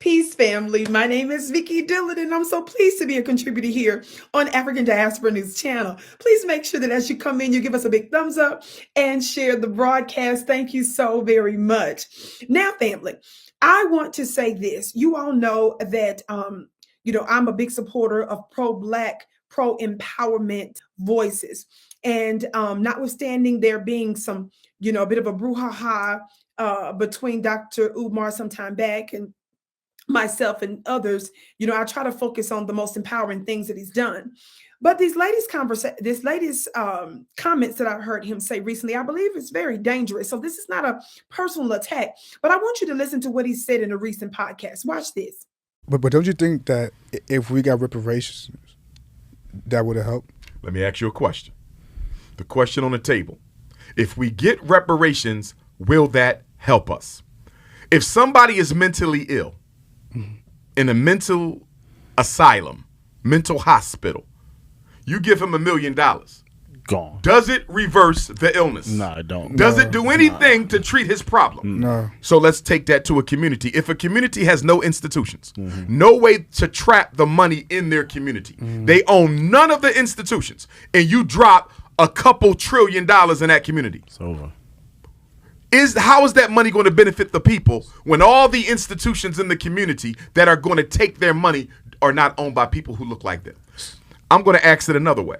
Peace, family. My name is Vicki Dillard, and I'm so pleased to be a contributor here on African Diaspora News Channel. Please make sure that as you come in, you give us a big thumbs up and share the broadcast. Thank you so very much. Now, family, I want to say this. You all know that, I'm a big supporter of pro-Black, pro-empowerment voices. And notwithstanding there being some, a bit of a brouhaha between Dr. Umar some time back and myself and others, I try to focus on the most empowering things that he's done. But these latest comments that I heard him say recently, I believe it's very dangerous. So this is not a personal attack, but I want you to listen to what he said in a recent podcast. Watch this. But don't you think that if we got reparations, that would have helped? Let me ask you a question. The question on the table. If we get reparations, will that help us? If somebody is mentally ill in a mental asylum, mental hospital, you give him $1 million. Gone. Does it reverse the illness? No, I don't. Does it do anything to treat his problem? No. So let's take that to a community. If a community has no institutions, no way to trap the money in their community, they own none of the institutions, and you drop a couple $1 trillion in that community. It's over. How is that money going to benefit the people when all the institutions in the community that are going to take their money are not owned by people who look like them? I'm going to ask it another way.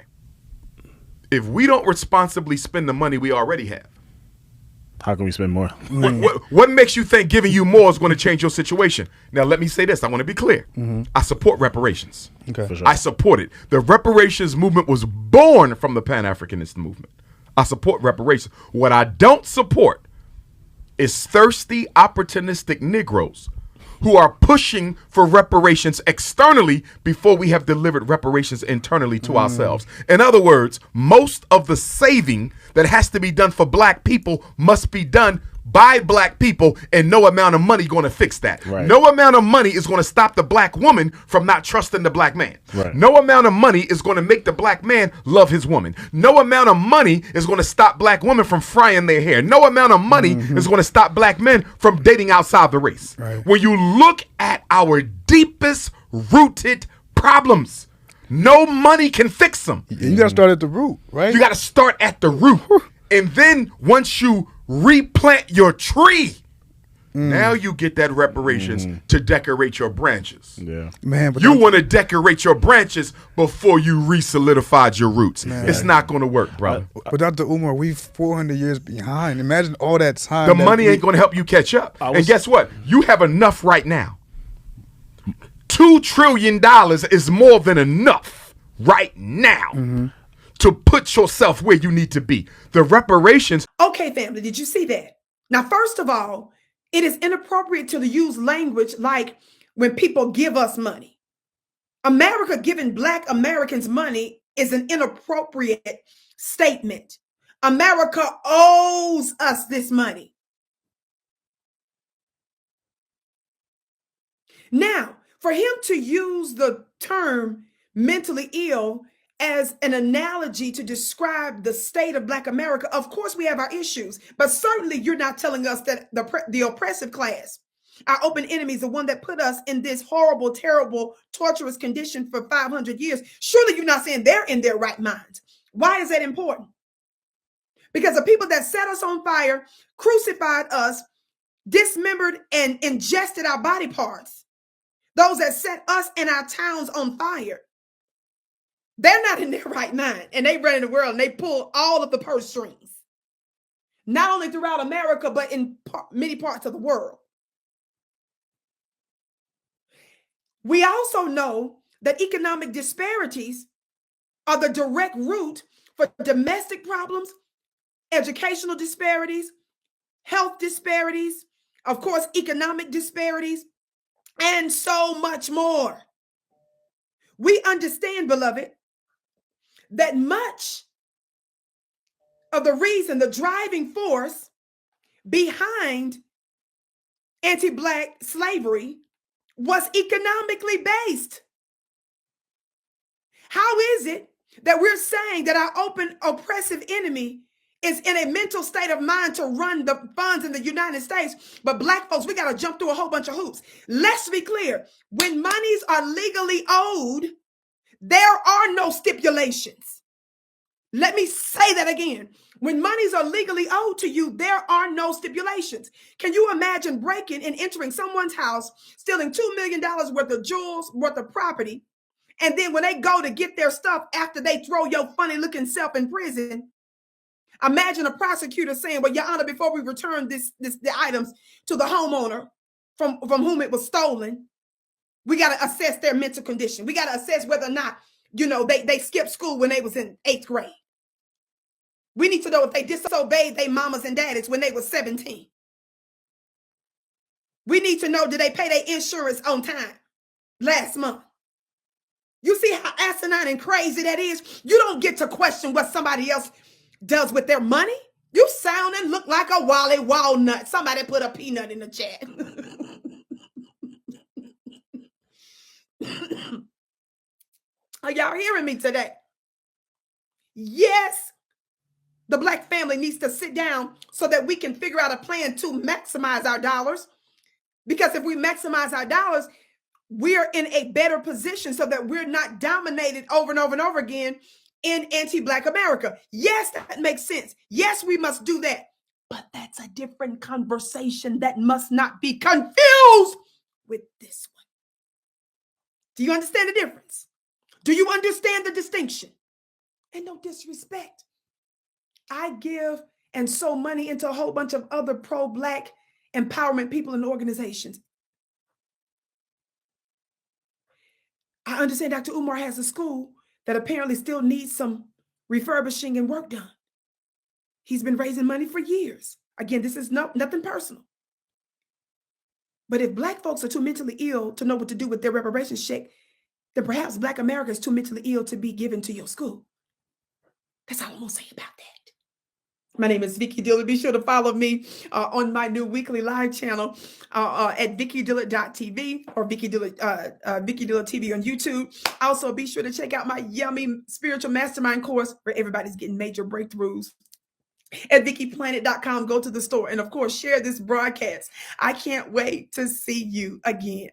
If we don't responsibly spend the money we already have, how can we spend more? what makes you think giving you more is going to change your situation? Now, let me say this. I want to be clear. I support reparations. Okay. For sure. I support it. The reparations movement was born from the Pan-Africanist movement. I support reparations. What I don't support is thirsty, opportunistic Negroes who are pushing for reparations externally before we have delivered reparations internally to ourselves. In other words, most of the saving that has to be done for Black people must be done by Black people, and no amount of money going to fix that. Right. No amount of money is going to stop the Black woman from not trusting the Black man. Right. No amount of money is going to make the Black man love his woman. No amount of money is going to stop Black women from frying their hair. No amount of money is going to stop Black men from dating outside the race. Right. When you look at our deepest rooted problems, no money can fix them. You got to start at the root, right? You got to start at the root. And then once you replant your tree, now you get that reparations to decorate your branches. Yeah. Man, but You want to decorate your branches before you re-solidified your roots. It's not going to work, brother. But Dr. Umar, we 400 years behind. Imagine all that time. The money ain't going to help you catch up. And guess what? You have enough right now. $2 trillion is more than enough right now to put yourself where you need to be. The reparations. Okay, family, did you see that? Now, first of all, it is inappropriate to use language like when people give us money. America giving Black Americans money is an inappropriate statement. America owes us this money. Now, for him to use the term mentally ill as an analogy to describe the state of Black America, of course we have our issues, but certainly you're not telling us that the oppressive class, our open enemies, the one that put us in this horrible, terrible, torturous condition for 500 years, surely you're not saying they're in their right minds. Why is that important? Because the people that set us on fire, crucified us, dismembered and ingested our body parts, those that set us and our towns on fire, they're not in their right mind, and they run in the world and they pull all of the purse strings, not only throughout America, but in many parts of the world. We also know that economic disparities are the direct root for domestic problems, educational disparities, health disparities, of course, economic disparities, and so much more. We understand, beloved, that much of the reason, the driving force behind anti-Black slavery was economically based. How is it that we're saying that our open oppressive enemy is in a mental state of mind to run the funds in the United States. But black folks, we got to jump through a whole bunch of hoops. Let's be clear. When monies are legally owed, there are no stipulations. Let me say that again. When monies are legally owed to you, there are no stipulations. Can you imagine breaking and entering someone's house, stealing $2 million worth of jewels, worth of property, and then when they go to get their stuff after they throw your funny looking self in prison, imagine a prosecutor saying, well, Your Honor, before we return the items to the homeowner from whom it was stolen, we got to assess their mental condition. We got to assess whether or not, they skipped school when they was in 8th grade. We need to know if they disobeyed their mamas and daddies when they were 17. We need to know, did they pay their insurance on time last month? You see how asinine and crazy that is? You don't get to question what somebody else does with their money. You sound and look like a Wally Walnut. Somebody put a peanut in the chat. Are y'all hearing me today? Yes, the black family needs to sit down so that we can figure out a plan to maximize our dollars. Because if we maximize our dollars, we're in a better position so that we're not dominated over and over and over again in anti-black America. Yes, that makes sense. Yes, we must do that. But that's a different conversation that must not be confused with this one. Do you understand the difference? Do you understand the distinction? And no disrespect. I give and sow money into a whole bunch of other pro-black empowerment people and organizations. I understand Dr. Umar has a school that apparently still needs some refurbishing and work done. He's been raising money for years. Again, this is nothing personal. But if black folks are too mentally ill to know what to do with their reparations check, then perhaps black America is too mentally ill to be given to your school. That's all I'm going to say about that. My name is Vicki Dillard. Be sure to follow me on my new weekly live channel at vickidillard.tv or Vicki Dillard TV on YouTube. Also, be sure to check out my yummy spiritual mastermind course where everybody's getting major breakthroughs at VickiPlanet.com. Go to the store and, of course, share this broadcast. I can't wait to see you again.